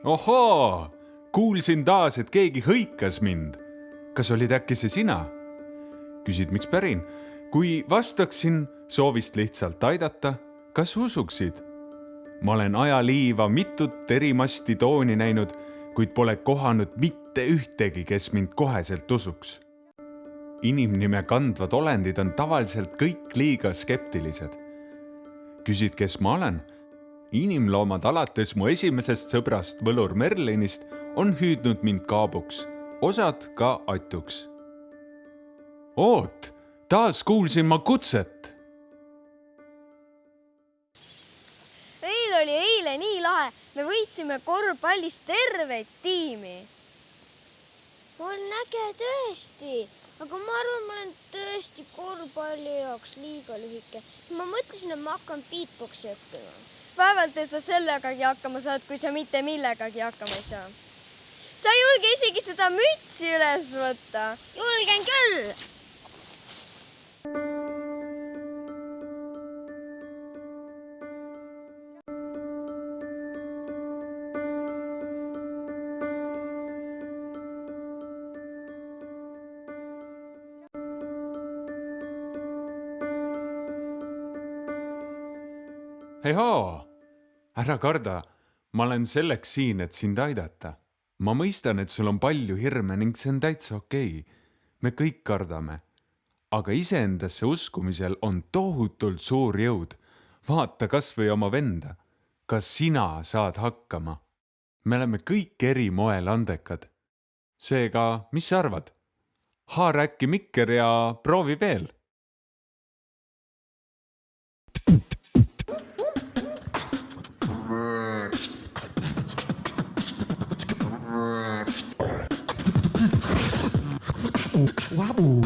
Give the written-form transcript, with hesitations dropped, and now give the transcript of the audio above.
Ohoo, kuulsin taas, et keegi hõikas mind. Kas olid äkki see sina? Küsid, miks pärin? Kui vastaksin soovist lihtsalt aidata, kas usuksid? Ma olen ajaliiva mitut erimasti tooni näinud, kuid pole kohanud mitte ühtegi, kes mind koheselt usuks. Inimnime kandvad olendid on tavaliselt kõik liiga skeptilised. Küsid, kes ma olen? Inimloomad alates mu esimesest sõbrast võlur Merlinist on hüüdnud mind kaabuks, osad ka atuks. Oot, taas kuulsin ma kutset. Meil oli eile nii lahe, me võitsime korvpallist terveid tiimi. On äge tõesti, aga ma arvan, ma olen tõesti korvpalli jaoks liiga lühike. Ma mõtlesin, et ma hakkan beatboxi õppima. Vaevalt et sa sellegagi hakkama saad, kui sa mitte millegagi hakkama ei saa. Sa ei julge isegi seda mütsi üles võtta. Julgen küll! Hei hoo, ära karda, ma olen selleks siin, et sind aidata. Ma mõistan, et sul on palju hirme ning see on täitsa okei. Me kõik kardame. Aga iseendasse uskumisel on tohutult suur jõud. Vaata kas või oma venda. Kas sina saad hakkama? Me oleme kõik eri moel andekad. Seega, mis sa arvad? Haara äkki mikker ja proovi veel. Wow.